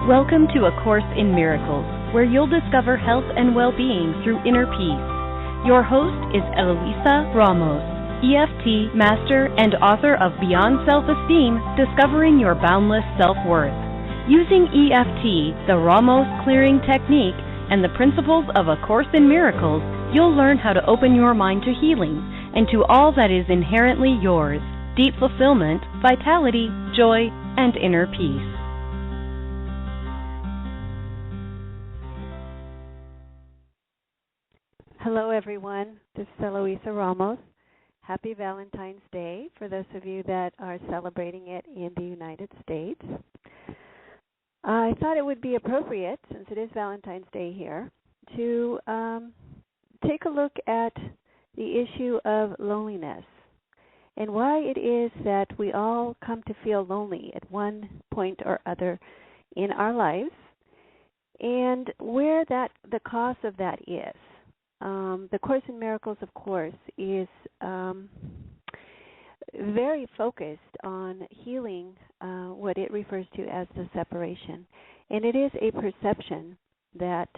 Welcome to A Course in Miracles, where you'll discover health and well-being through inner peace. Your host is Eloisa Ramos, EFT master and author of Beyond Self-Esteem, Discovering Your Boundless Self-Worth. Using EFT, the Ramos clearing technique, and the principles of A Course in Miracles, you'll learn how to open your mind to healing and to all that is inherently yours: deep fulfillment, vitality, joy, and inner peace. Hello, everyone. This is Eloisa Ramos. Happy Valentine's Day for those of you that are celebrating it in the United States. I thought it would be appropriate, since it is Valentine's Day here, to take a look at the issue of loneliness and why it is that we all come to feel lonely at one point or other in our lives, and where the cause of that is. The Course in Miracles, of course, is very focused on healing what it refers to as the separation. And it is a perception that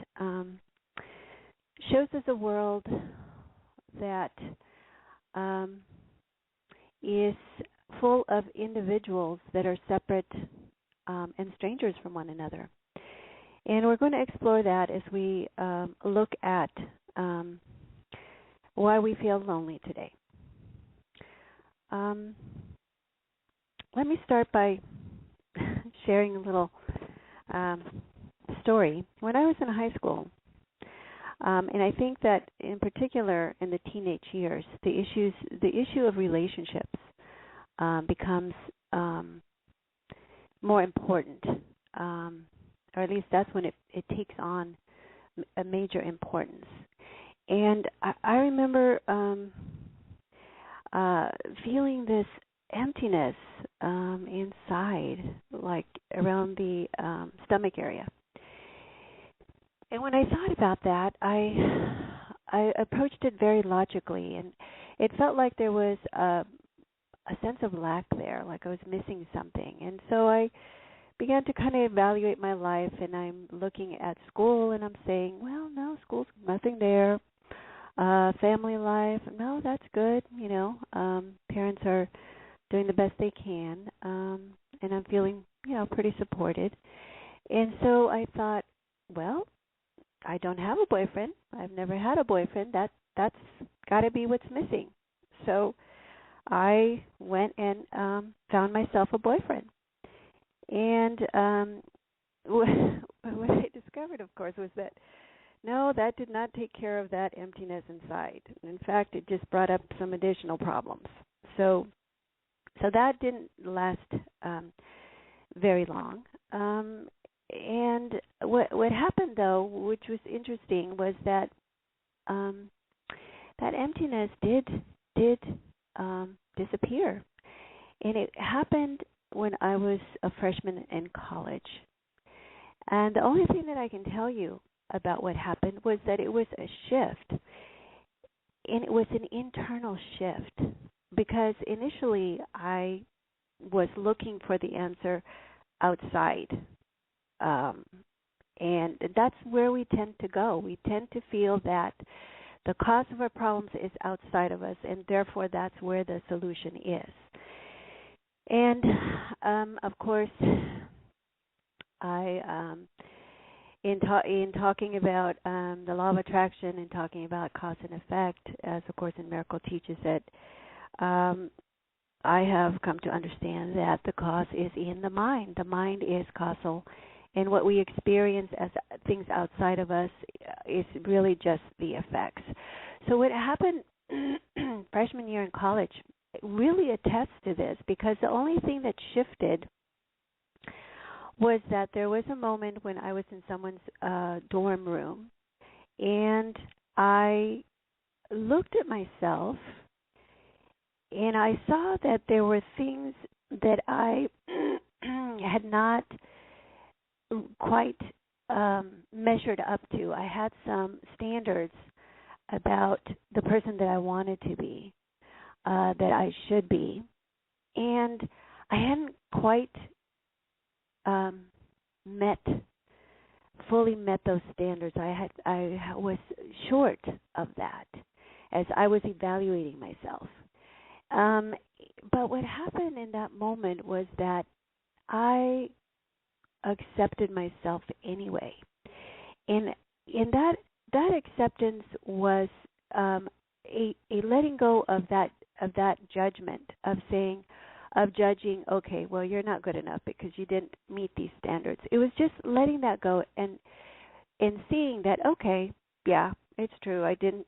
shows us a world that is full of individuals that are separate and strangers from one another. And we're going to explore that as we look at why we feel lonely today. Let me start by sharing a little story. When I was in high school, and I think that in particular in the teenage years, the issue of relationships becomes more important, or at least that's when it takes on a major importance. And I remember feeling this emptiness inside, like around the stomach area. And when I thought about that, I approached it very logically, and it felt like there was a sense of lack there, like I was missing something. And so I began to kind of evaluate my life, and I'm looking at school, and I'm saying, well, no, school's nothing there. Family life, no, that's good. Parents are doing the best they can, and I'm feeling, pretty supported. And so I thought, well, I don't have a boyfriend. I've never had a boyfriend. That's got to be what's missing. So I went and found myself a boyfriend. And what I discovered, of course, was that no, that did not take care of that emptiness inside. In fact, it just brought up some additional problems. So that didn't last very long. And what happened, though, which was interesting, was that that emptiness did disappear, and it happened when I was a freshman in college. And the only thing that I can tell you about what happened was that it was a shift, and it was an internal shift, because initially I was looking for the answer outside, and that's where we tend to go. We tend to feel that the cause of our problems is outside of us, and therefore that's where the solution is. And of course, I in talking about the law of attraction and talking about cause and effect, as A Course in Miracles teaches it, I have come to understand that the cause is in the mind. The mind is causal, and what we experience as things outside of us is really just the effects. So what happened freshman year in college really attests to this, because the only thing that shifted was that there was a moment when I was in someone's dorm room, and I looked at myself, and I saw that there were things that I had not quite measured up to. I had some standards about the person that I wanted to be, that I should be, and I hadn't quite met fully met those standards. I was short of that as I was evaluating myself. But what happened in that moment was that I accepted myself anyway, and that acceptance was a letting go of that judgment of judging. Okay, well, you're not good enough because you didn't meet these standards. It was just letting that go and seeing that, okay, yeah, it's true. I didn't,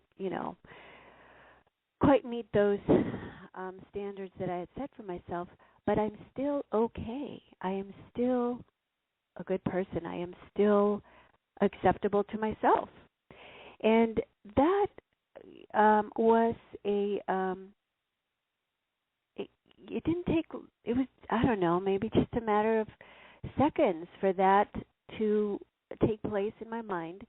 quite meet those standards that I had set for myself, but I'm still okay. I am still a good person. I am still acceptable to myself. And that was it didn't take, it was, I don't know, maybe just a matter of seconds for that to take place in my mind.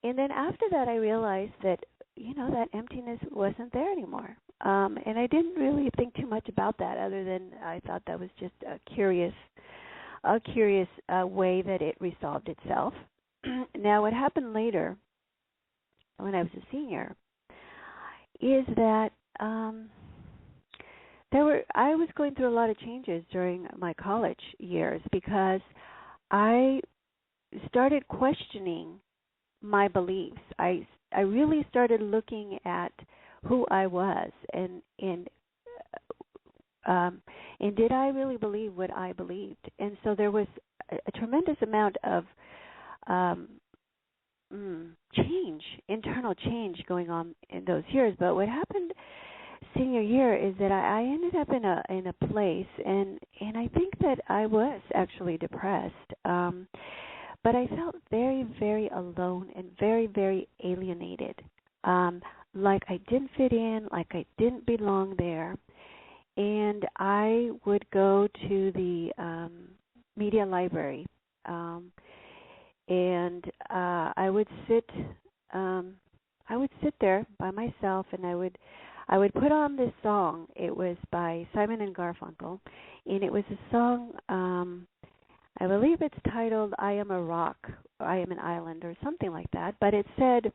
And then after that, I realized that, that emptiness wasn't there anymore. And I didn't really think too much about that, other than I thought that was just a curious way that it resolved itself. Now, what happened later, when I was a senior, is that I was going through a lot of changes during my college years, because I started questioning my beliefs. I really started looking at who I was, and did I really believe what I believed? And so there was a tremendous amount of internal change going on in those years. But what happened senior year is that I ended up in a place, and I think that I was actually depressed. But I felt very, very alone and very, very alienated. Like I didn't fit in, like I didn't belong there. And I would go to the media library, and I would sit there by myself, and I would put on this song. It was by Simon and Garfunkel, and it was a song, I believe it's titled "I Am a Rock," or "I Am an Island," or something like that. But it said,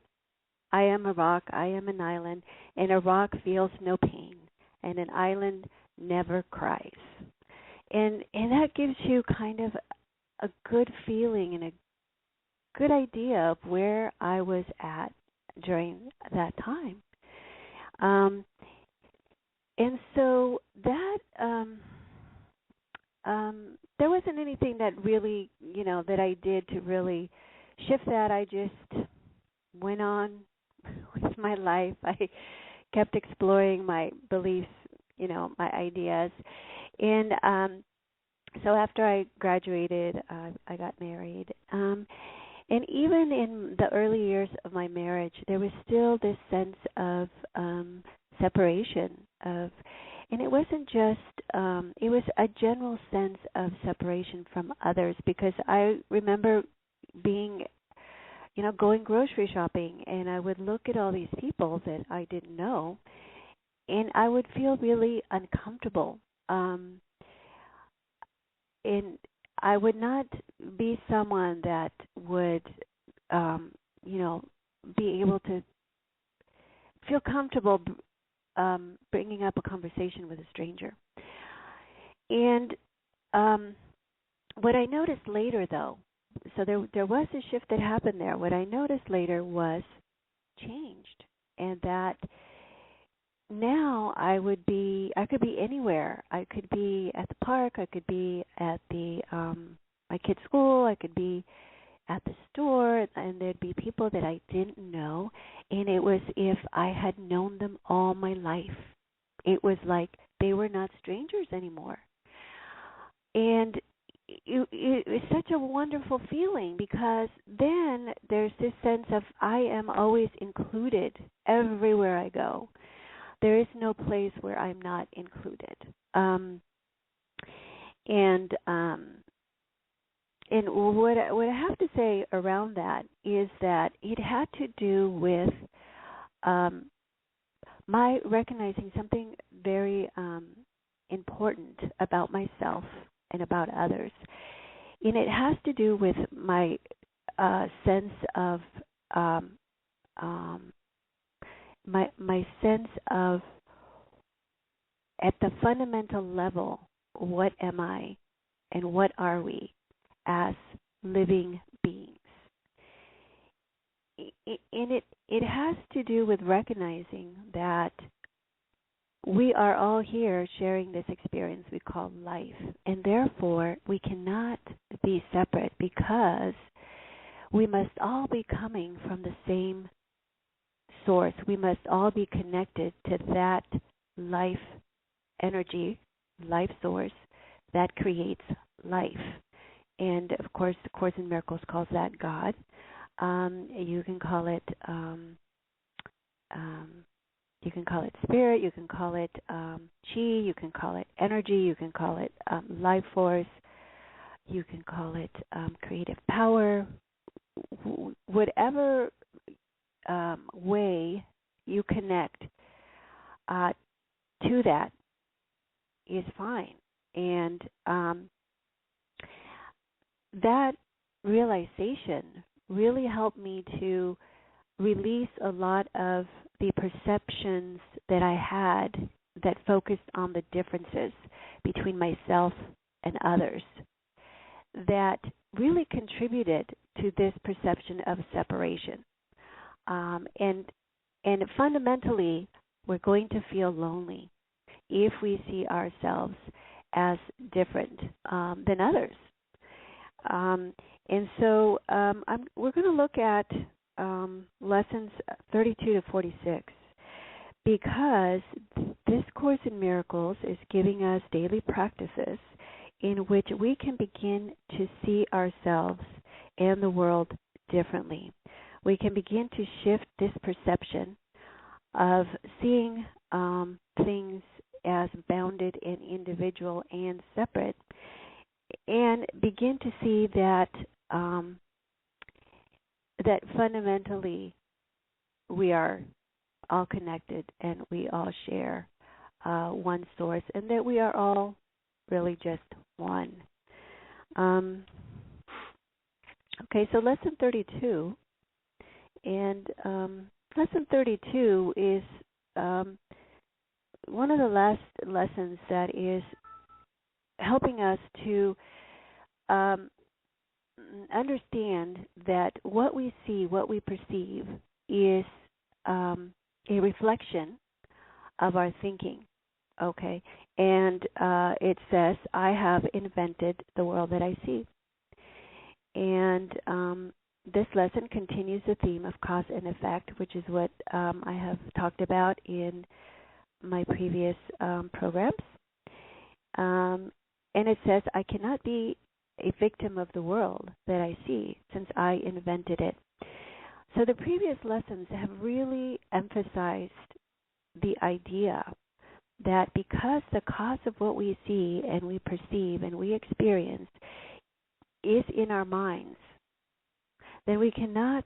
"I am a rock, I am an island, and a rock feels no pain, and an island never cries." And that gives you kind of a good feeling and a good idea of where I was at during that time. And so that there wasn't anything that really, that I did to really shift that. I just went on with my life. I kept exploring my beliefs, my ideas. And so after I graduated, I got married. And even in the early years of my marriage, there was still this sense of separation and it wasn't just, it was a general sense of separation from others, because I remember being, going grocery shopping, and I would look at all these people that I didn't know, and I would feel really uncomfortable. And I would not be someone that would, be able to feel comfortable bringing up a conversation with a stranger. And what I noticed later, though, so there was a shift that happened there. What I noticed later was changed, and that now I could be anywhere. I could be at the park. I could be at the my kid's school. I could be at the store, and there'd be people that I didn't know, and it was if I had known them all my life. It was like they were not strangers anymore. And it was such a wonderful feeling, because then there's this sense of I am always included everywhere I go. There is no place where I'm not included. And what I have to say around that is that it had to do with my recognizing something very important about myself and about others, and it has to do with my sense of um, my sense of, at the fundamental level, what am I and what are we as living beings? And it has to do with recognizing that we are all here sharing this experience we call life, and therefore we cannot be separate, because we must all be coming from the same source. We must all be connected to that life energy, life source that creates life. And of course, the Course in Miracles calls that God. You can call it spirit. You can call it chi. You can call it energy. You can call it life force. You can call it creative power. Whatever way you connect to that is fine. And that realization really helped me to release a lot of the perceptions that I had that focused on the differences between myself and others, that really contributed to this perception of separation. And fundamentally, we're going to feel lonely if we see ourselves as different than others. And so we're going to look at lessons 32 to 46, because this Course in Miracles is giving us daily practices in which we can begin to see ourselves and the world differently. We can begin to shift this perception of seeing things as bounded and individual and separate, and begin to see that that fundamentally we are all connected and we all share one source, and that we are all really just one. Okay, so lesson 32, and lesson 32 is one of the last lessons that is helping us to understand that what we see, what we perceive, is a reflection of our thinking. Okay, and it says, I have invented the world that I see. And this lesson continues the theme of cause and effect, which is what I have talked about in my previous programs. And it says, I cannot be a victim of the world that I see, since I invented it. So the previous lessons have really emphasized the idea that because the cause of what we see and we perceive and we experience is in our minds, then we cannot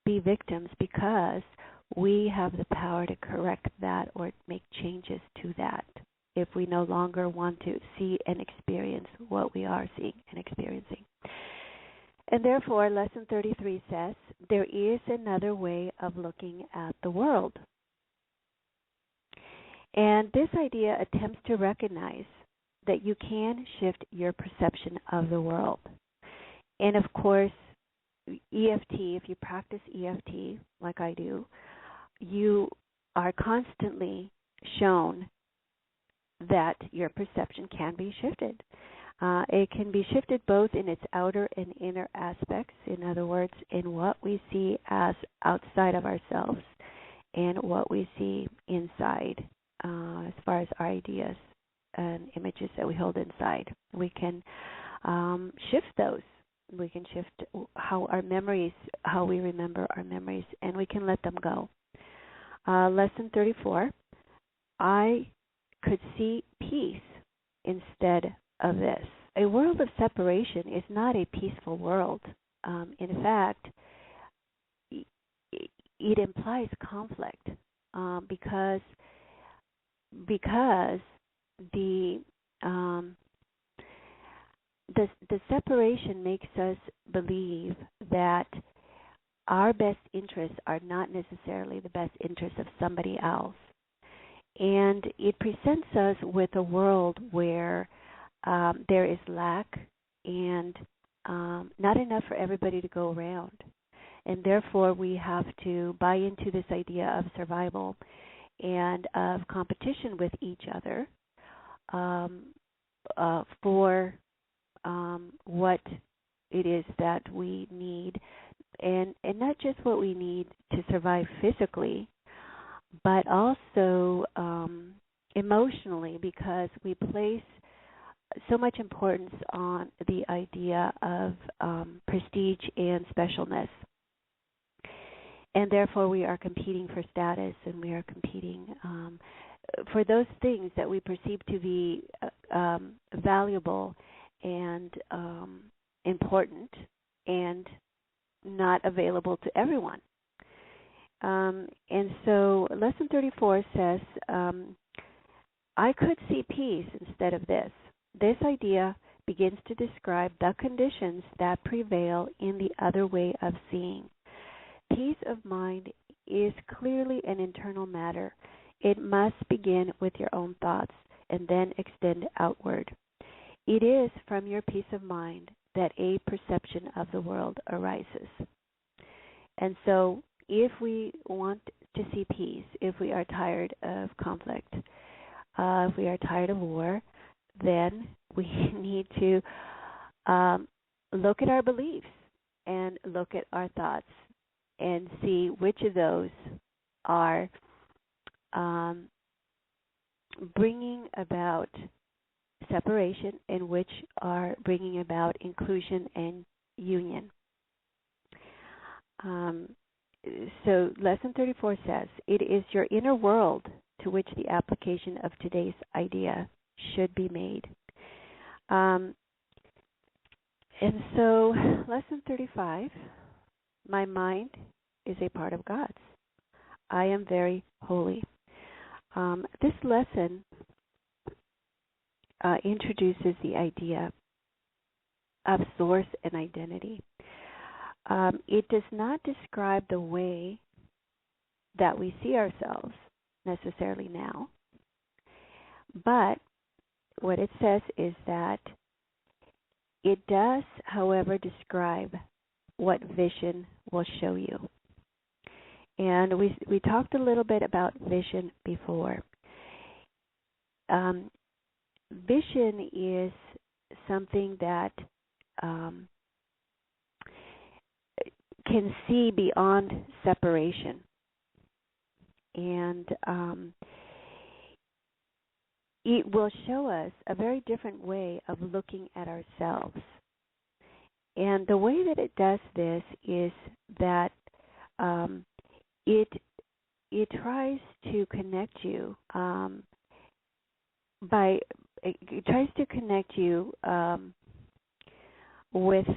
be victims, because we have the power to correct that or make changes to that if we no longer want to see and experience what we are seeing and experiencing. And therefore, lesson 33 says, there is another way of looking at the world. And this idea attempts to recognize that you can shift your perception of the world. And of course, EFT, if you practice EFT like I do, you are constantly shown that your perception can be shifted. It can be shifted both in its outer and inner aspects, in other words, in what we see as outside of ourselves and what we see inside, as far as our ideas and images that we hold inside. We can shift those. We can shift how our memories, how we remember our memories, and we can let them go. Lesson 34, I could see peace instead of this. A world of separation is not a peaceful world. In fact, it implies conflict, because the separation makes us believe that our best interests are not necessarily the best interests of somebody else. And it presents us with a world where there is lack and not enough for everybody to go around. And therefore, we have to buy into this idea of survival and of competition with each other for what it is that we need, and not just what we need to survive physically, but also emotionally, because we place so much importance on the idea of prestige and specialness. And therefore we are competing for status, and we are competing for those things that we perceive to be valuable and important and not available to everyone. And so Lesson 34 says, I could see peace instead of this. This idea begins to describe the conditions that prevail in the other way of seeing. Peace of mind is clearly an internal matter. It must begin with your own thoughts and then extend outward. It is from your peace of mind that a perception of the world arises. And so if we want to see peace, if we are tired of conflict, if we are tired of war, then we need to look at our beliefs and look at our thoughts and see which of those are bringing about separation and which are bringing about inclusion and union. So Lesson 34 says, it is your inner world to which the application of today's idea should be made. And so Lesson 35, my mind is a part of God's. I am very holy. This lesson introduces the idea of source and identity. It does not describe the way that we see ourselves necessarily now, but what it says is that it does, however, describe what vision will show you. And we talked a little bit about vision before. Vision is something that can see beyond separation. And it will show us a very different way of looking at ourselves. And the way that it does this is that it tries to connect you with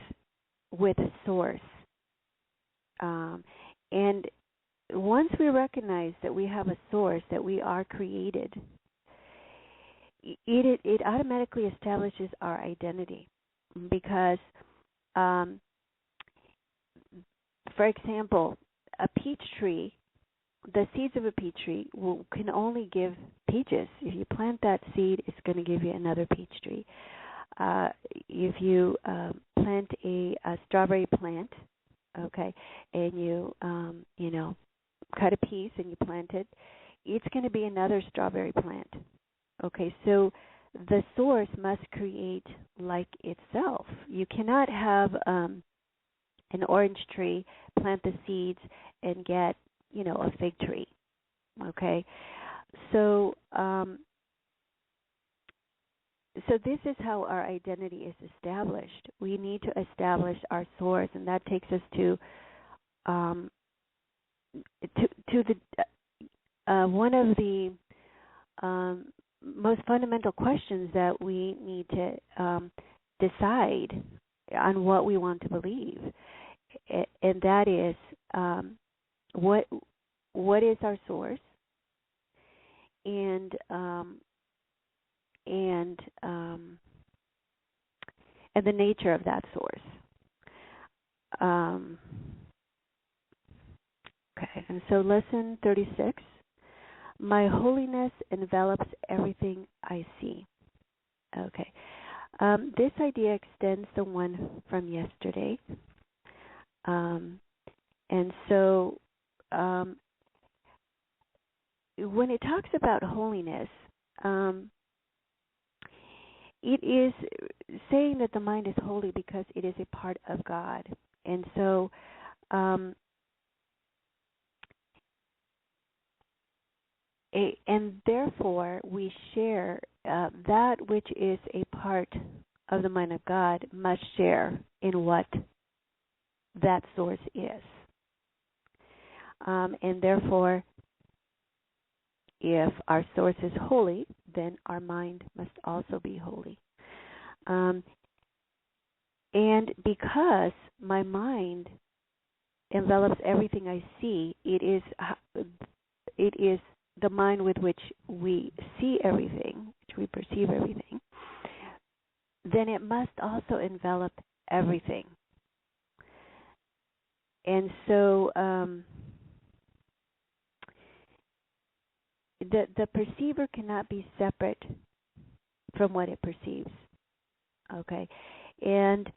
a source. And once we recognize that we have a source, that we are created, it automatically establishes our identity. Because, for example, a peach tree, the seeds of a peach tree can only give peaches. If you plant that seed, it's going to give you another peach tree. If you plant a strawberry plant, okay, and you cut a piece and you plant it, it's going to be another strawberry plant. Okay, so the source must create like itself. You cannot have an orange tree, plant the seeds, and get, a fig tree. Okay, so this is how our identity is established. We need to establish our source, and that takes us to the one of the most fundamental questions that we need to decide on what we want to believe, and that is what is our source, and and the nature of that source. Okay, and so lesson 36, my holiness envelops everything I see. Okay, this idea extends the one from yesterday. And so when it talks about holiness, it is saying that the mind is holy because it is a part of God. And so and therefore we share that which is a part of the mind of God must share in what that source is. And therefore, if our source is holy, then our mind must also be holy. And because my mind envelops everything I see, it is the mind with which we see everything, which we perceive everything, then it must also envelop everything. And so the perceiver cannot be separate from what it perceives. Okay, and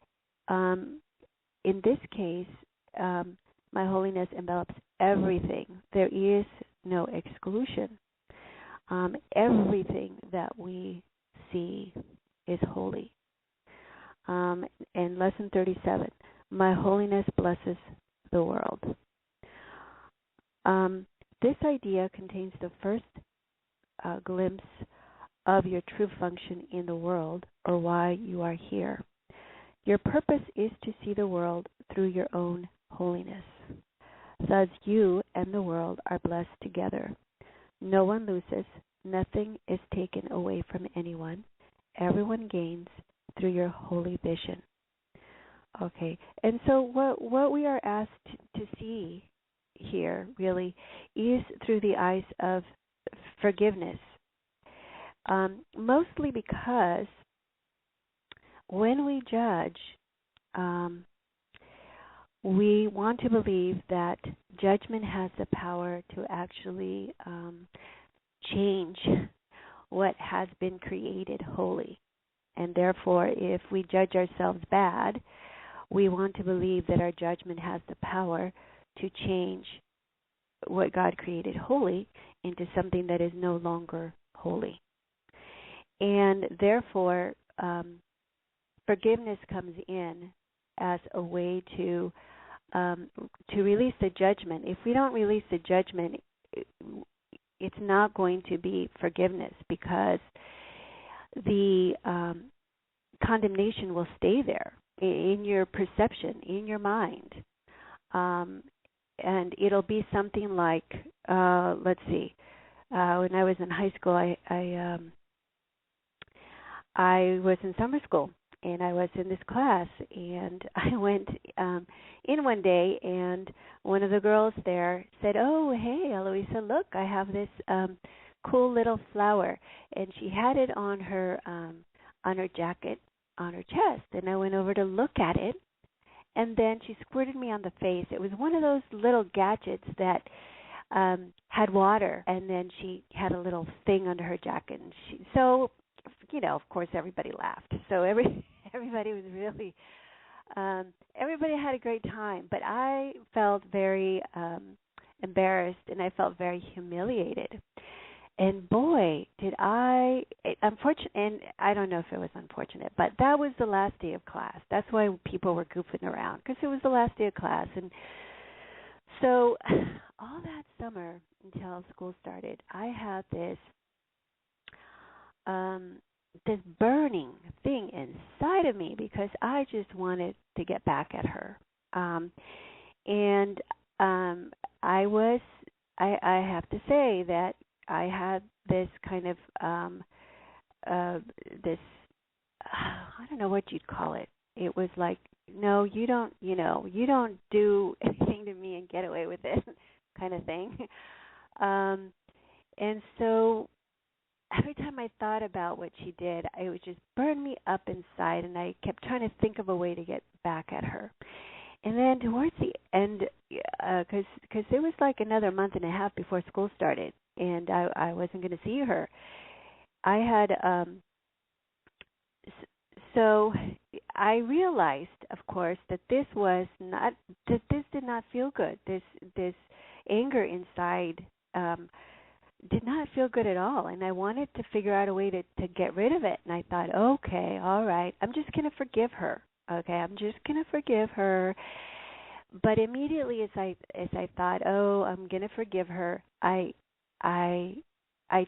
in this case, my holiness envelops everything. There is no exclusion. Everything that we see is holy. And lesson 37, my holiness blesses the world. This idea contains the first glimpse of your true function in the world, or why you are here. Your purpose is to see the world through your own holiness. Thus you and the world are blessed together. No one loses, nothing is taken away from anyone. Everyone gains through your holy vision. Okay, and so what we are asked to see here really is through the eyes of forgiveness. Mostly because when we judge, we want to believe that judgment has the power to actually change what has been created holy. And therefore, if we judge ourselves bad, we want to believe that our judgment has the power to change what God created holy into something that is no longer holy. And therefore, forgiveness comes in as a way to release the judgment. If we don't release the judgment, it's not going to be forgiveness, because the condemnation will stay there in your perception, in your mind. And it'll be something like, let's see, when I was in high school, I was in summer school, and I was in this class, and I went in one day, and one of the girls there said, "Oh, hey, Eloisa, look, I have this cool little flower," and she had it on her jacket, on her chest, and I went over to look at it, and then she squirted me on the face. It was one of those little gadgets that had water, and then she had a little thing under her jacket, and of course, everybody laughed. So everybody was really, everybody had a great time. But I felt very embarrassed, and I felt very humiliated. And boy, unfortunate, and I don't know if it was unfortunate, but that was the last day of class. That's why people were goofing around, because it was the last day of class. And so all that summer until school started, I had this burning thing inside of me, because I just wanted to get back at her. And I have to say that I had this kind of this I don't know what you'd call it. It was like, no, you don't do anything to me and get away with it kind of thing. And so every time I thought about what she did, it would just burn me up inside, and I kept trying to think of a way to get back at her. And then towards the end, because it was like another month and a half before school started, and I wasn't going to see her. I had so I realized, of course, that this did not feel good. This anger inside did not feel good at all, and I wanted to figure out a way to get rid of it. And I thought, okay, all right, I'm just going to forgive her. Okay, I'm just going to forgive her. But immediately, as I thought, oh, I'm going to forgive her, I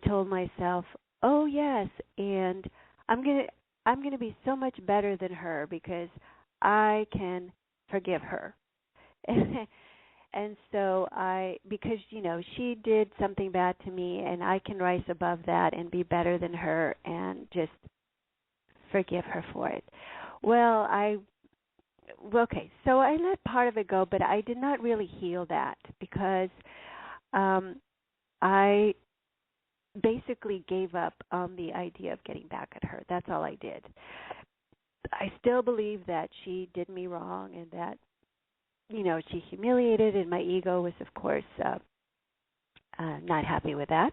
told myself, oh yes, and I'm going to be so much better than her because I can forgive her. And so because she did something bad to me, and I can rise above that and be better than her and just forgive her for it. Well, okay, so I let part of it go, but I did not really heal that because I basically gave up on the idea of getting back at her. That's all I did. I still believe that she did me wrong and that, she humiliated, and my ego was, of course, not happy with that.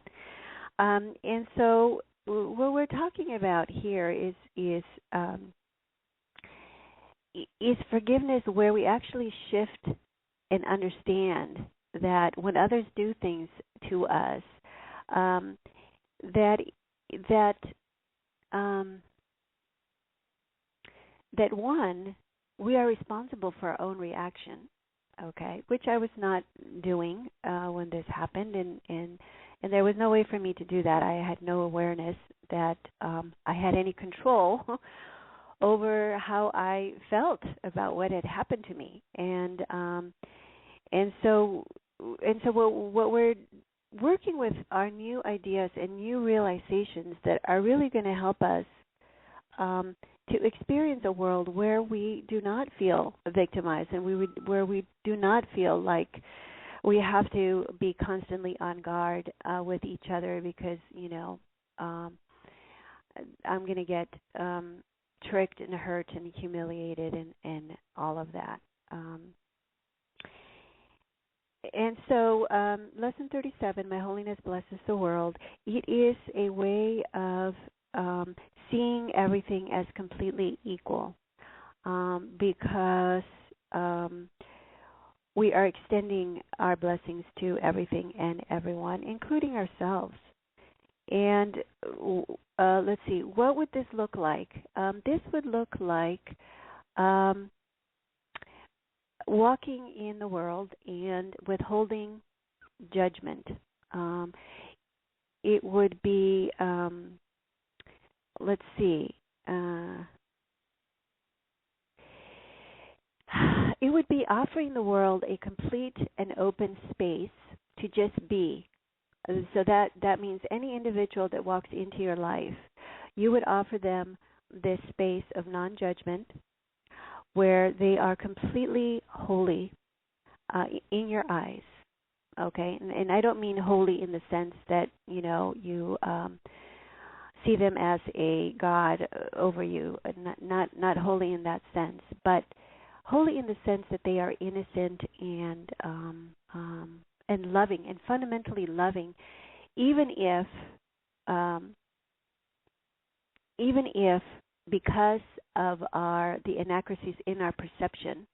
And so what we're talking about here is forgiveness, where we actually shift and understand that when others do things to us, that one, we are responsible for our own reaction, okay, which I was not doing when this happened, and there was no way for me to do that. I had no awareness that I had any control over how I felt about what had happened to me, and so what we're working with are new ideas and new realizations that are really going to help us to experience a world where we do not feel victimized, and where we do not feel like we have to be constantly on guard with each other because I'm going to get tricked and hurt and humiliated and all of that. And so Lesson 37, My Holiness Blesses the World, it is a way of seeing everything as completely equal because we are extending our blessings to everything and everyone, including ourselves. And let's see, what would this look like? This would look like walking in the world and withholding judgment. It would be, let's see, it would be offering the world a complete and open space to just be. So that means any individual that walks into your life, you would offer them this space of non-judgment where they are completely holy in your eyes, okay? And I don't mean holy in the sense that, you see them as a god over you, not holy in that sense, but holy in the sense that they are innocent and loving, and fundamentally loving, even if because of the inaccuracies in our perception,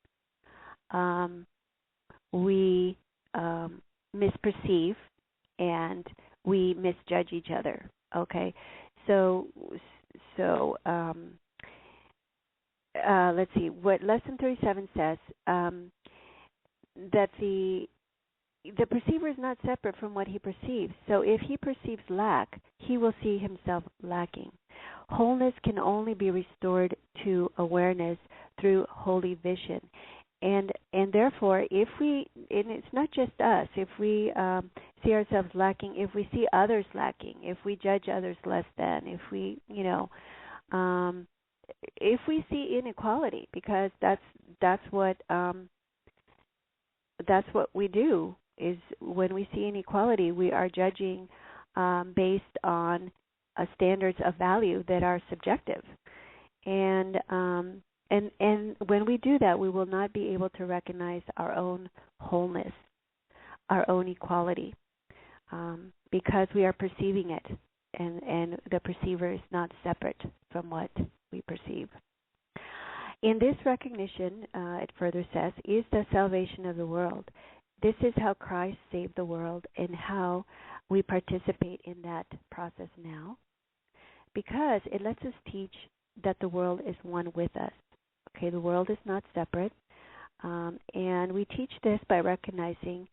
we misperceive and we misjudge each other. Okay, so let's see what Lesson 37 says. That the perceiver is not separate from what he perceives. So if he perceives lack, he will see himself lacking. Wholeness can only be restored to awareness through holy vision. And therefore, and it's not just us, if we see ourselves lacking, if we see others lacking, if we judge others less than, if we, if we see inequality, because that's what we do, is when we see inequality, we are judging based on standards of value that are subjective. And when we do that, we will not be able to recognize our own wholeness, our own equality, because we are perceiving it, and the perceiver is not separate from what we perceive. In this recognition, it further says, is the salvation of the world. This is how Christ saved the world and how we participate in that process now, because it lets us teach that the world is one with us. Okay, the world is not separate, and we teach this by recognizing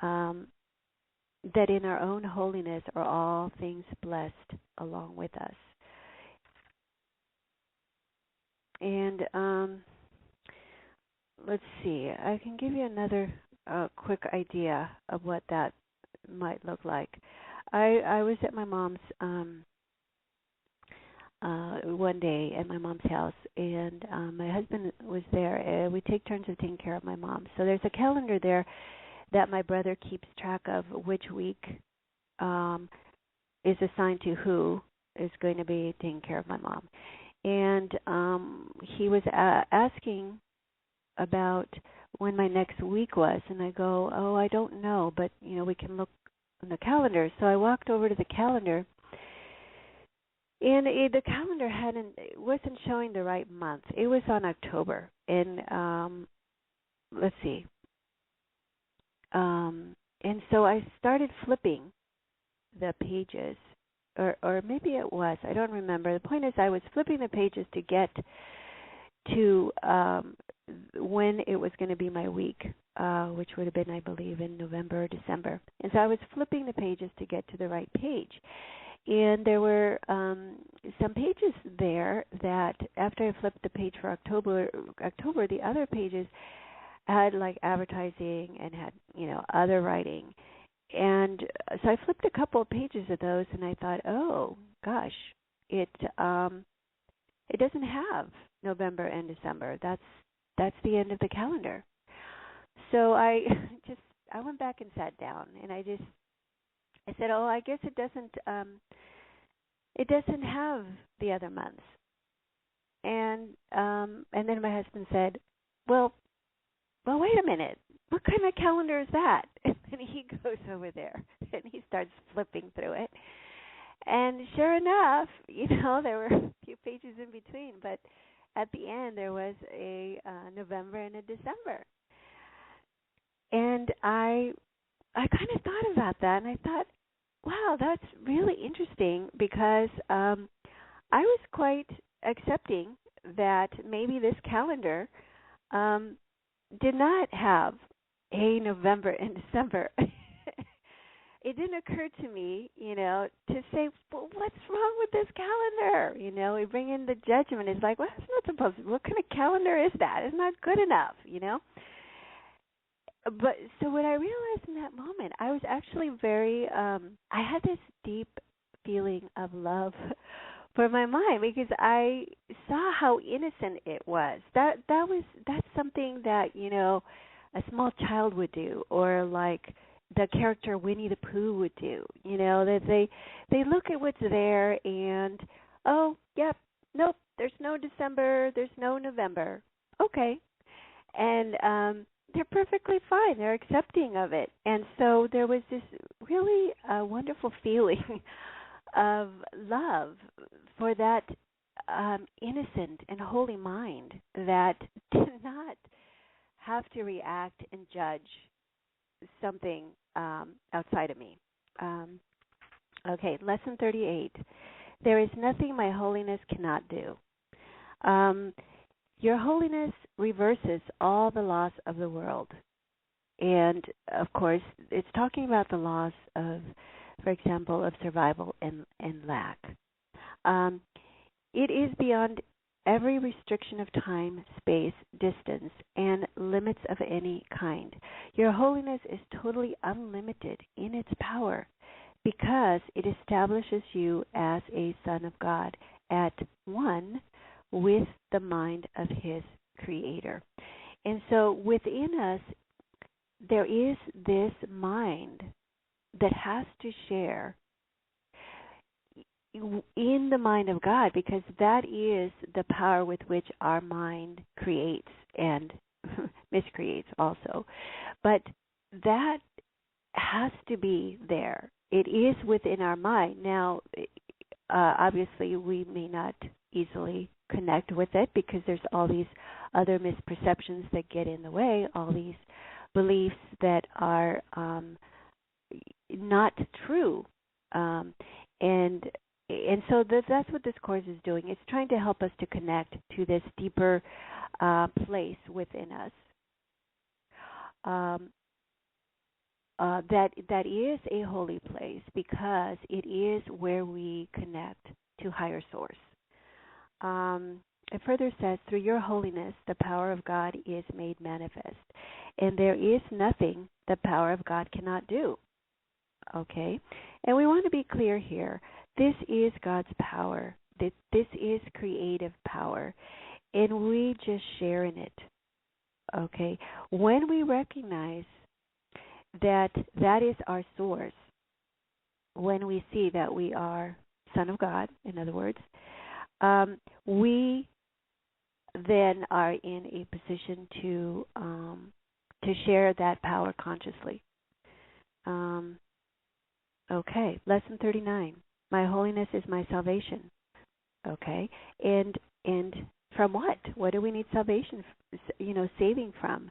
that in our own holiness are all things blessed along with us. And let's see, I can give you another quick idea of what that might look like. I was at my mom's one day at my mom's house, and my husband was there. We take turns of taking care of my mom. So there's a calendar there that my brother keeps track of which week is assigned to who is going to be taking care of my mom. And he was asking about when my next week was, and I go, oh, I don't know, but we can look on the calendar. So I walked over to the calendar, and the calendar wasn't showing the right month. It was on October, and let's see. And so I started flipping the pages, or maybe it was, I don't remember. The point is, I was flipping the pages to get to when it was going to be my week, which would have been, I believe, in November or December. And so I was flipping the pages to get to the right page. And there were some pages there that after I flipped the page for October, the other pages had like advertising and had, other writing. And so I flipped a couple of pages of those, and I thought, oh gosh, it doesn't have November and December. That's the end of the calendar. So I went back and sat down, and I said, oh, I guess it doesn't have the other months. And then my husband said, well, wait a minute. What kind of calendar is that? And then he goes over there and he starts flipping through it. And sure enough, there were a few pages in between, but at the end there was a November and a December. And I kind of thought about that, and I thought, wow, that's really interesting, because I was quite accepting that maybe this calendar did not have a November and December. It didn't occur to me, to say, well, what's wrong with this calendar? We bring in the judgment. It's like, well, it's not supposed to. What kind of calendar is that? It's not good enough, But so what I realized in that moment, I was actually very, I had this deep feeling of love for my mind, because I saw how innocent it was. That's something that, a small child would do, or like the character Winnie the Pooh would do. That they look at what's there and, oh, yep, nope, there's no December, there's no November. Okay. And they're perfectly fine. They're accepting of it. And so there was this really wonderful feeling of love for that innocent and holy mind that did not have to react and judge something outside of me. Okay, lesson 38. There is nothing my holiness cannot do. Your holiness reverses all the laws of the world. And, of course, it's talking about the laws of, for example, of survival and lack. It is beyond every restriction of time, space, distance, and limits of any kind. Your holiness is totally unlimited in its power, because it establishes you as a son of God at one with the mind of his creator. And so within us, there is this mind that has to share in the mind of God, because that is the power with which our mind creates and miscreates also. But that has to be there. It is within our mind. Now, obviously, we may not easily connect with it because there's all these other misperceptions that get in the way, all these beliefs that are not true. And so that's what this course is doing. It's trying to help us to connect to this deeper place within us that is a holy place, because it is where we connect to higher source. It further says, through your holiness, the power of God is made manifest, and there is nothing the power of God cannot do. Okay? And we want to be clear here. This is God's power. This is creative power, and we just share in it. Okay? When we recognize that is our source, when we see that we are Son of God, in other words, we then are in a position to share that power consciously. Okay, lesson 39. My holiness is my salvation. Okay, and from what? What do we need salvation? Saving from?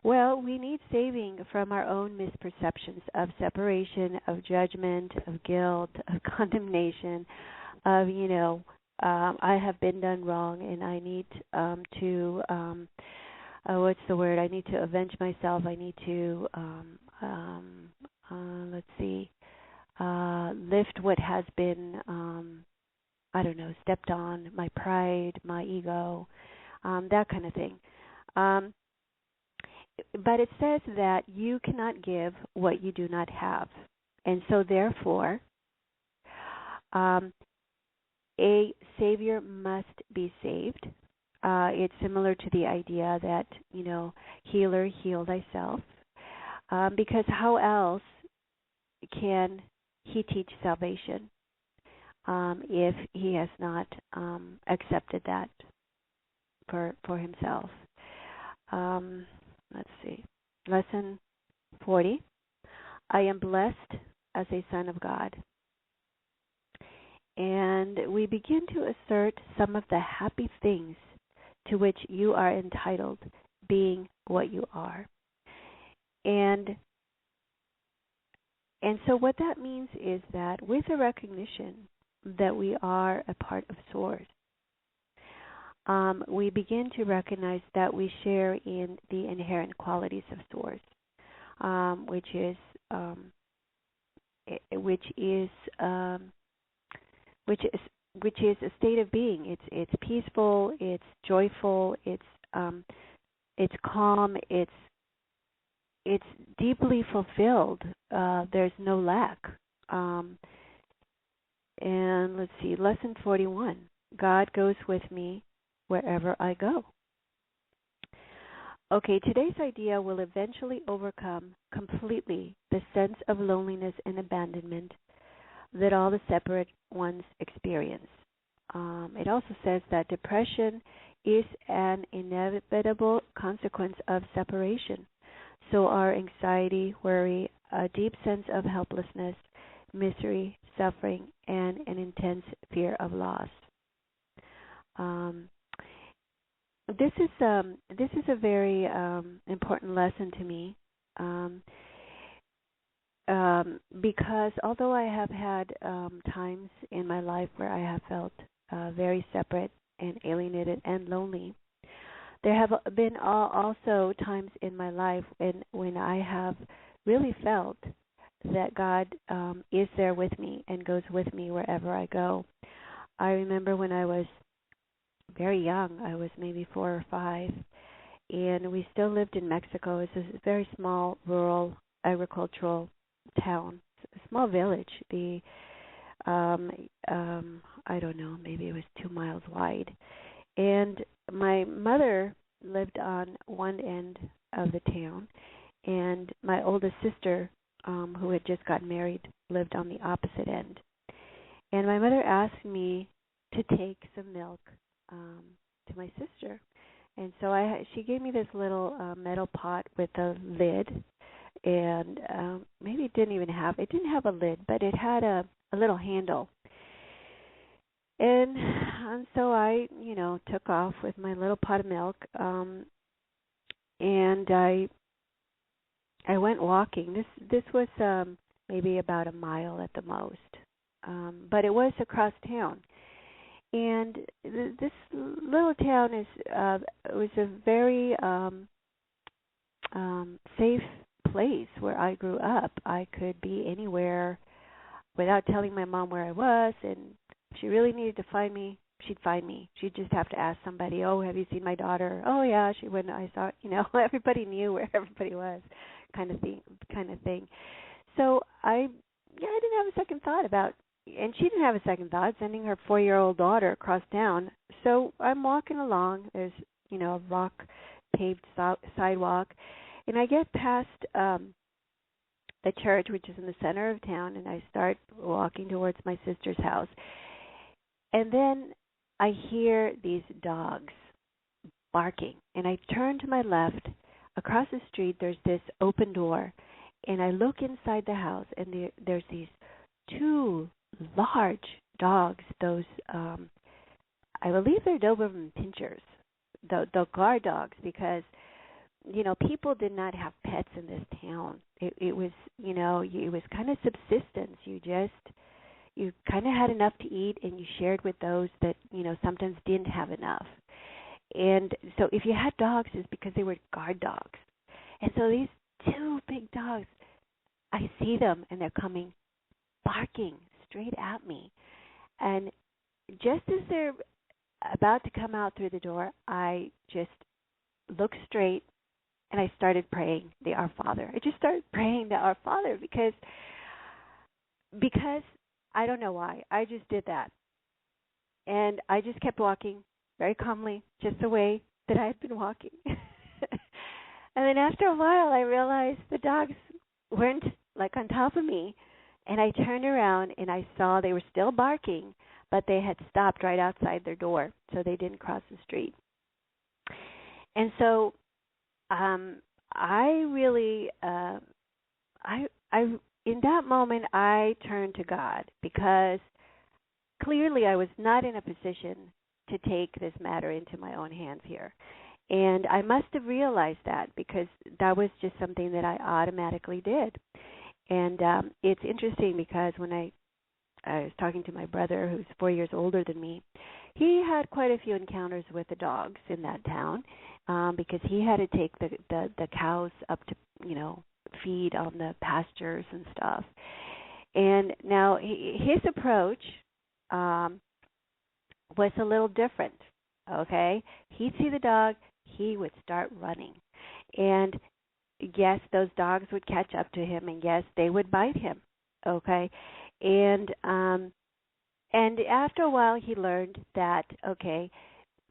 Well, we need saving from our own misperceptions of separation, of judgment, of guilt, of condemnation, of I have been done wrong, and I need to what's the word? I need to avenge myself. I need to lift what has been stepped on, my pride, my ego, that kind of thing. But it says that you cannot give what you do not have, and so therefore, a Savior must be saved. It's similar to the idea that, healer, heal thyself. Because how else can he teach salvation if he has not accepted that for himself? Let's see. Lesson 40. I am blessed as a son of God. And we begin to assert some of the happy things to which you are entitled, being what you are. And so what that means is that with the recognition that we are a part of Source, we begin to recognize that we share in the inherent qualities of Source, which is a state of being. It's peaceful, it's joyful, it's calm, it's deeply fulfilled. There's no lack. And let's see, lesson 41. God goes with me wherever I go. Okay, today's idea will eventually overcome completely the sense of loneliness and abandonment that all the separate ones experience. It also says that depression is an inevitable consequence of separation. So are anxiety, worry, a deep sense of helplessness, misery, suffering, and an intense fear of loss. This is a very important lesson to me, because although I have had times in my life where I have felt very separate and alienated and lonely, there have been also times in my life when I have really felt that God is there with me and goes with me wherever I go. I remember when I was very young, I was maybe 4 or 5, and we still lived in Mexico. It's a very small, rural, agricultural town, a small village. I don't know, maybe it was 2 miles wide. And my mother lived on one end of the town, and my oldest sister, who had just gotten married, lived on the opposite end. And my mother asked me to take some milk to my sister. And so she gave me this little metal pot with a lid, and maybe it didn't have a lid, but it had a little handle. And so I, took off with my little pot of milk, and I went walking. This was maybe about a mile at the most, but it was across town. And this little town was a very safe place where I grew up. I could be anywhere without telling my mom where I was, and if she really needed to find me, she'd find me. She'd just have to ask somebody, "Oh, have you seen my daughter?" "Oh, yeah." She wouldn't. I saw, everybody knew where everybody was, kind of thing. So I didn't have a second thought about, and she didn't have a second thought sending her 4-year-old daughter across town. So I'm walking along. There's, a rock paved sidewalk, and I get past the church, which is in the center of town, and I start walking towards my sister's house. And then I hear these dogs barking, and I turn to my left. Across the street, there's this open door, and I look inside the house, and there's these 2 large dogs. Those, I believe they're Doberman Pinschers, the guard dogs, because people did not have pets in this town. It was, it was kind of subsistence. You kind of had enough to eat, and you shared with those that, sometimes didn't have enough. And so if you had dogs, it's because they were guard dogs. And so these 2 big dogs, I see them, and they're coming barking straight at me. And just as they're about to come out through the door, I just looked straight, and I started praying the Our Father. I just started praying the Our Father because I don't know why. I just did that. And I just kept walking very calmly, just the way that I had been walking. And then after a while, I realized the dogs weren't like on top of me. And I turned around, and I saw they were still barking, but they had stopped right outside their door, so they didn't cross the street. And so I really, in that moment, I turned to God, because clearly I was not in a position to take this matter into my own hands here. And I must have realized that, because that was just something that I automatically did. And it's interesting, because when I was talking to my brother, who's 4 years older than me, he had quite a few encounters with the dogs in that town, because he had to take the cows up to, feed on the pastures and stuff. And now his approach was a little different, okay? He'd see the dog, he would start running. And yes, those dogs would catch up to him, and yes, they would bite him, okay? And after a while, he learned that, okay,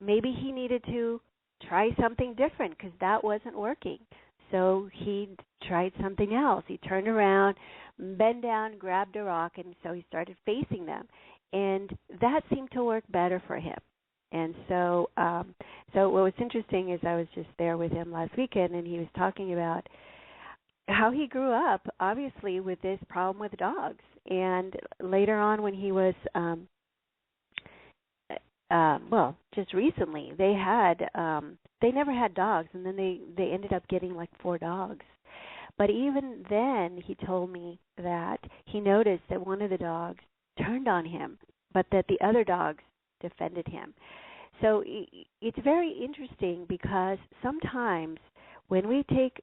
maybe he needed to try something different, because that wasn't working. So he tried something else. He turned around, bent down, grabbed a rock, and so he started facing them. And that seemed to work better for him. And so what was interesting is I was just there with him last weekend, and he was talking about how he grew up, obviously, with this problem with dogs. And later on, when he was, just recently, they never had dogs, and then they ended up getting like 4 dogs. But even then, he told me that he noticed that one of the dogs turned on him, but that the other dogs defended him. So it's very interesting, because sometimes when we take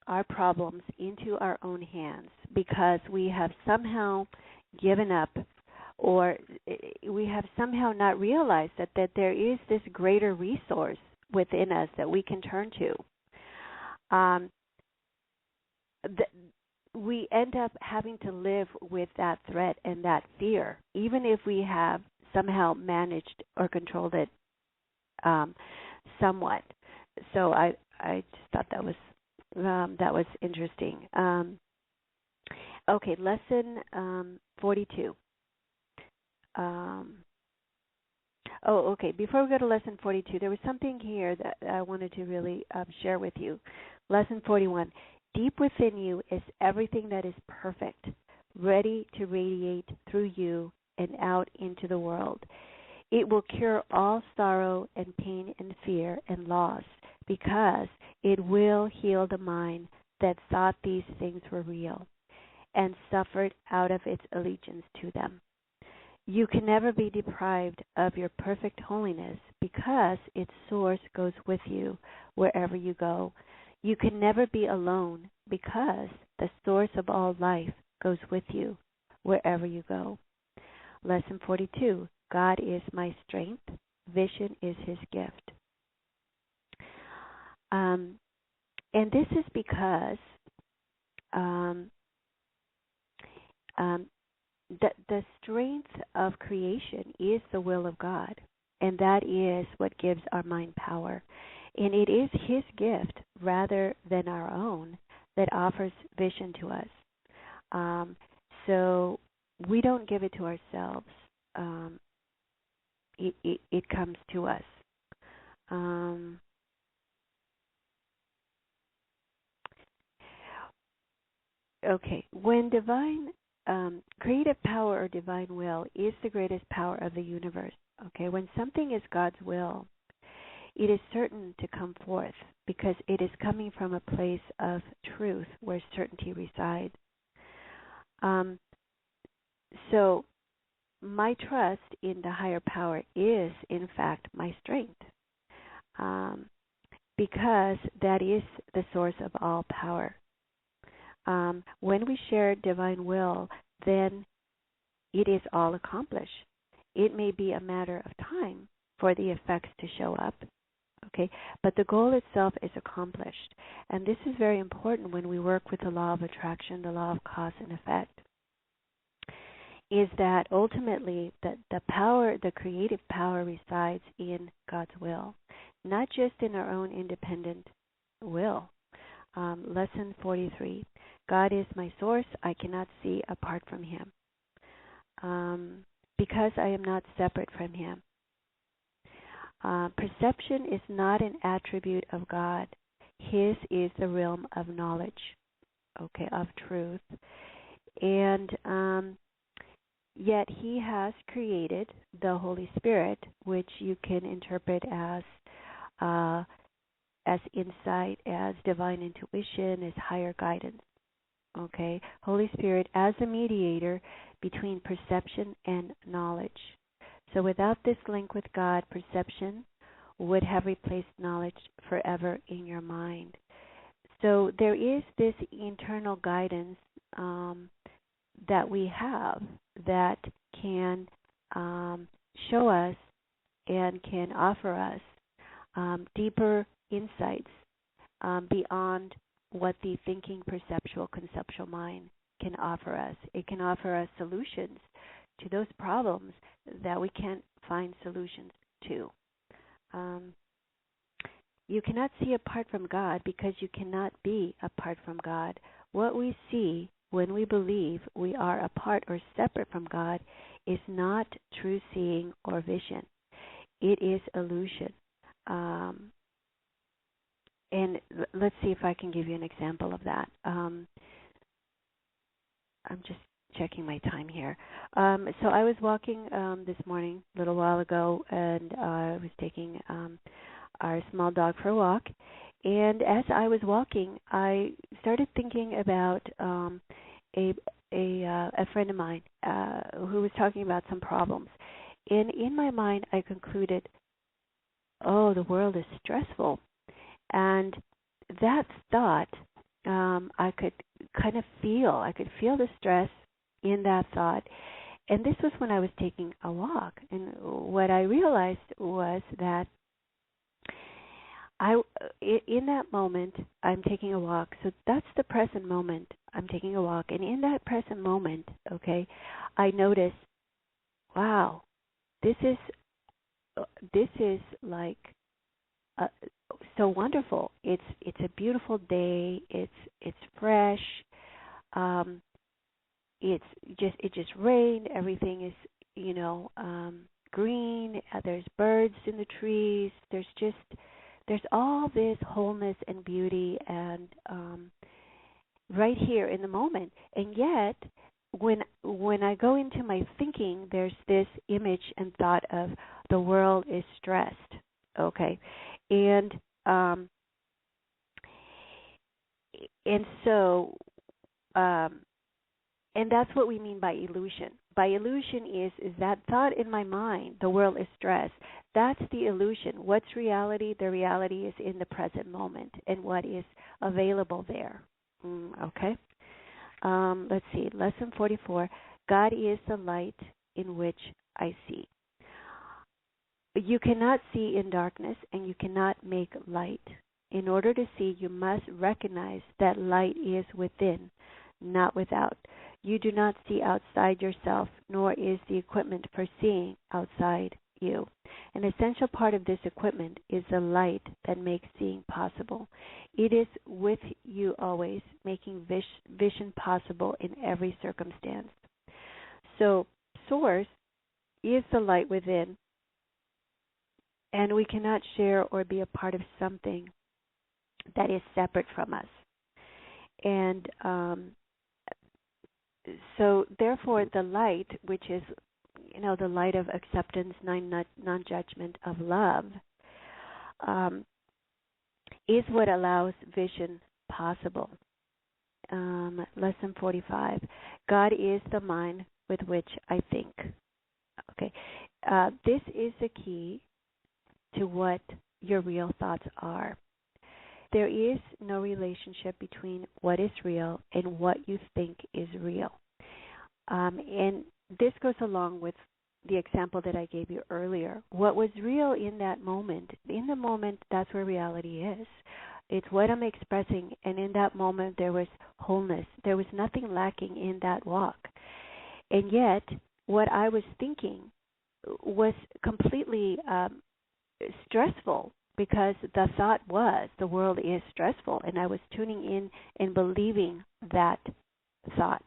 our problems into our own hands, because we have somehow given up, or we have somehow not realized that there is this greater resource within us that we can turn to, we end up having to live with that threat and that fear, even if we have somehow managed or controlled it somewhat. So I just thought that was interesting. Okay, lesson 42. Um, okay. Before we go to lesson 42, there was something here that I wanted to really share with you. Lesson 41. Deep within you is everything that is perfect, ready to radiate through you and out into the world. It will cure all sorrow and pain and fear and loss because it will heal the mind that thought these things were real and suffered out of its allegiance to them. You can never be deprived of your perfect holiness because its source goes with you wherever you go. You can never be alone because the source of all life goes with you wherever you go. Lesson 42. God is my strength. Vision is his gift. And this is because the strength of creation is the will of God, and that is what gives our mind power. And it is his gift rather than our own that offers vision to us. So we don't give it to ourselves. It comes to us. Okay, when divine creative power or divine will is the greatest power of the universe. Okay, when something is God's will, it is certain to come forth because it is coming from a place of truth where certainty resides. So my trust in the higher power is, in fact, my strength, because that is the source of all power. When we share divine will, then it is all accomplished. It may be a matter of time for the effects to show up, okay? But the goal itself is accomplished. And this is very important when we work with the law of attraction, the law of cause and effect, is that ultimately the power, the creative power resides in God's will, not just in our own independent will. Lesson 43. God is my source. I cannot see apart from him because I am not separate from him. Perception is not an attribute of God. His is the realm of knowledge, okay, of truth. And yet he has created the Holy Spirit, which you can interpret as insight, as divine intuition, as higher guidance. Okay, Holy Spirit as a mediator between perception and knowledge. So without this link with God, perception would have replaced knowledge forever in your mind. So there is this internal guidance that we have that can show us and can offer us deeper insights beyond what the thinking, perceptual, conceptual mind can offer us. It can offer us solutions to those problems that we can't find solutions to. You cannot see apart from God because you cannot be apart from God. What we see when we believe we are apart or separate from God is not true seeing or vision. It is illusion. And let's see if I can give you an example of that. I'm just checking my time here. So I was walking this morning a little while ago, and I was taking our small dog for a walk. And as I was walking, I started thinking about a friend of mine who was talking about some problems. And in my mind, I concluded, oh, the world is stressful. And that thought, I could kind of feel, I could feel the stress in that thought. And this was when I was taking a walk. And what I realized was that in that moment, I'm taking a walk. So that's the present moment. I'm taking a walk. And in that present moment, okay, I noticed, wow, this is like so wonderful. It's a beautiful day. It's fresh. it just rained. Everything is, green. There's birds in the trees. There's all this wholeness and beauty and right here in the moment. And yet, when I go into my thinking, there's this image and thought of the world is stressed. Okay, and so. And that's what we mean by illusion. By illusion is that thought in my mind, the world is stress. That's the illusion. What's reality? The reality is in the present moment and what is available there. Okay? Let's see. Lesson 44. God is the light in which I see. You cannot see in darkness and you cannot make light. In order to see, you must recognize that light is within, not without. You do not see outside yourself, nor is the equipment for seeing outside you. An essential part of this equipment is the light that makes seeing possible. It is with you always, making vision possible in every circumstance. So, Source is the light within, and we cannot share or be a part of something that is separate from us. And so, therefore, the light, which is, the light of acceptance, non-judgment, of love, is what allows vision possible. Lesson 45. God is the mind with which I think. Okay, this is the key to what your real thoughts are. There is no relationship between what is real and what you think is real. And this goes along with the example that I gave you earlier. What was real in that moment, that's where reality is. It's what I'm expressing, and in that moment there was wholeness. There was nothing lacking in that walk. And yet, what I was thinking was completely stressful, because the thought was the world is stressful, and I was tuning in and believing that thought.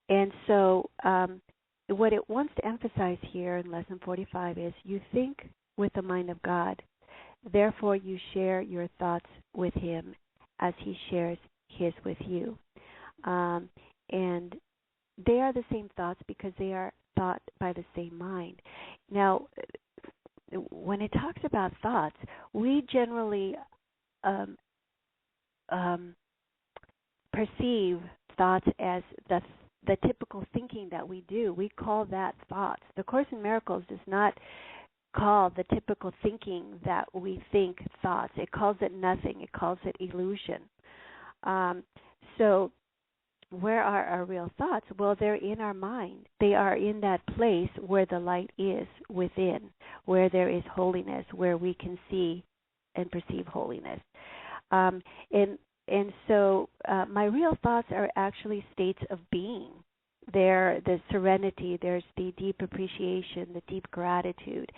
And so what it wants to emphasize here in Lesson 45 is you think with the mind of God. Therefore, you share your thoughts with Him as He shares His with you. And they are the same thoughts because they are thought by the same mind. Now, when it talks about thoughts, we generally perceive thoughts as the typical thinking that we do. We call that thoughts. The Course in Miracles does not call the typical thinking that we think thoughts. It calls it nothing. It calls it illusion. So where are our real thoughts? Well, they're in our mind. They are in that place where the light is within, where there is holiness, where we can see and perceive holiness. And so my real thoughts are actually states of being. They're the serenity, there's the deep appreciation, the deep gratitude.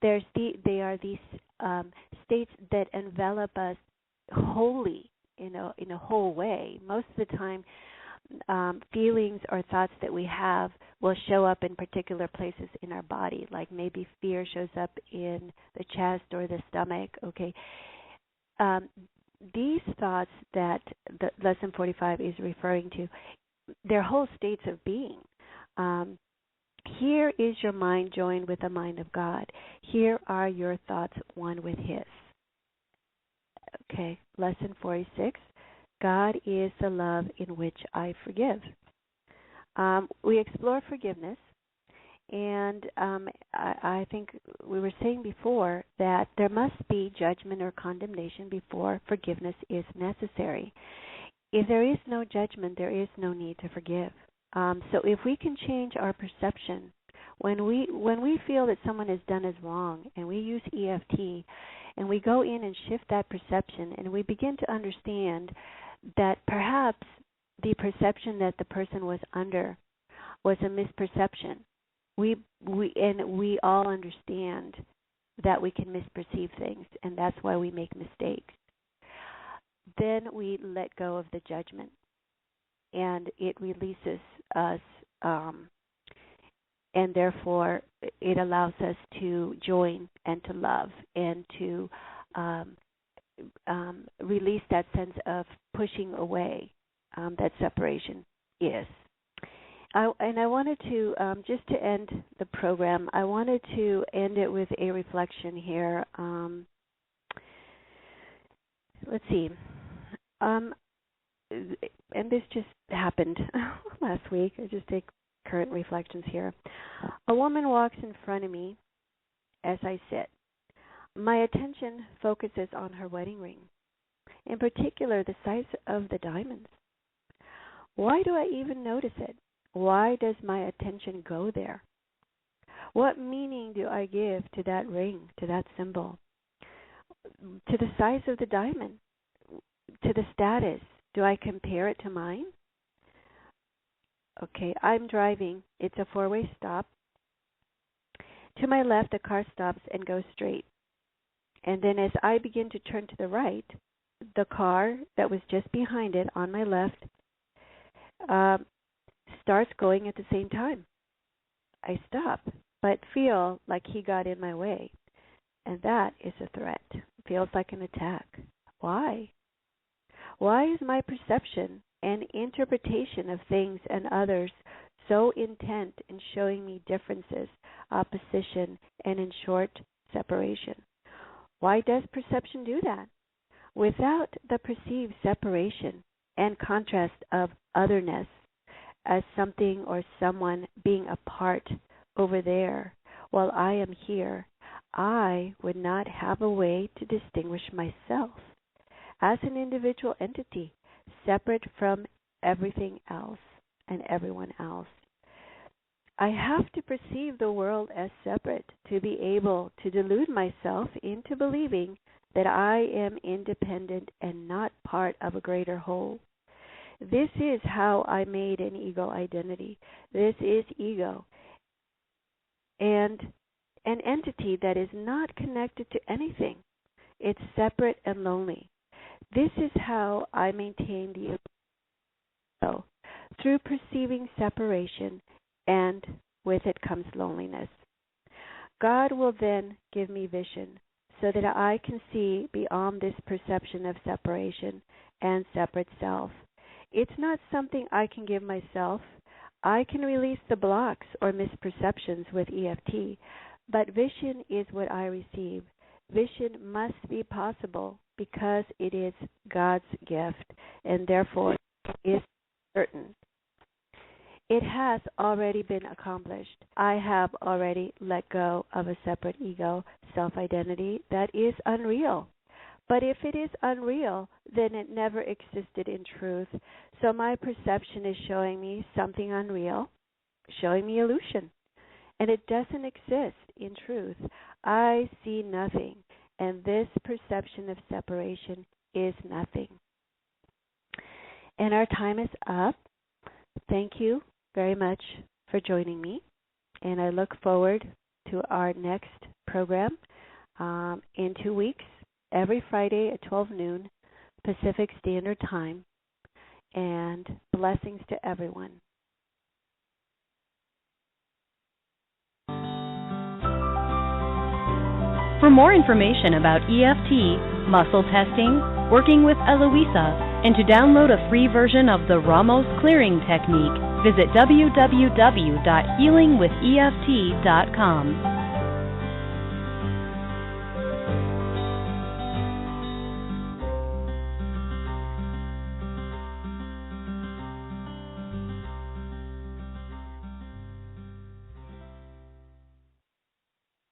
They are these states that envelop us wholly, in a whole way. Most of the time, feelings or thoughts that we have will show up in particular places in our body, like maybe fear shows up in the chest or the stomach. Okay. These thoughts that the Lesson 45 is referring to, they're whole states of being. Here is your mind joined with the mind of God. Here are your thoughts one with His. Okay, Lesson 46. God is the love in which I forgive. We explore forgiveness, and I think we were saying before that there must be judgment or condemnation before forgiveness is necessary. If there is no judgment, there is no need to forgive. So if we can change our perception, when we feel that someone has done us wrong, and we use EFT, and we go in and shift that perception, and we begin to understand that perhaps the perception that the person was under was a misperception. We all understand that we can misperceive things, and that's why we make mistakes. Then we let go of the judgment. and it releases us, and therefore it allows us to join and to love and to release that sense of pushing away that separation is. And I wanted to, just to end the program, I wanted to end it with a reflection here. Let's see. And this just happened last week. I just take current reflections here. A woman walks in front of me as I sit. My attention focuses on her wedding ring, in particular the size of the diamonds. Why do I even notice it? Why does my attention go there? What meaning do I give to that ring, to that symbol, to the size of the diamond, to the status? Do I compare it to mine? Okay, I'm driving. It's a four-way stop. To my left, a car stops and goes straight. And then as I begin to turn to the right, the car that was just behind it on my left starts going at the same time. I stop, but feel like he got in my way. And that is a threat. It feels like an attack. Why? Why is my perception and interpretation of things and others so intent in showing me differences, opposition, and in short, separation? Why does perception do that? Without the perceived separation and contrast of otherness as something or someone being apart over there while I am here, I would not have a way to distinguish myself as an individual entity, separate from everything else and everyone else. I have to perceive the world as separate to be able to delude myself into believing that I am independent and not part of a greater whole. This is how I made an ego identity. This is ego. And an entity that is not connected to anything. It's separate and lonely. This is how I maintain the ego, through perceiving separation, and with it comes loneliness. God will then give me vision so that I can see beyond this perception of separation and separate self. It's not something I can give myself. I can release the blocks or misperceptions with EFT, but vision is what I receive. Vision must be possible because it is God's gift, and therefore it is certain. It has already been accomplished. I have already let go of a separate ego, self-identity that is unreal. But if it is unreal, then it never existed in truth. So my perception is showing me something unreal, showing me illusion. And it doesn't exist in truth. I see nothing. And this perception of separation is nothing. And our time is up. Thank you very much for joining me. And I look forward to our next program in 2 weeks, every Friday at 12 noon Pacific Standard Time. And blessings to everyone. For more information about EFT, muscle testing, working with Eloisa, and to download a free version of the Ramos clearing technique, visit www.healingwitheft.com.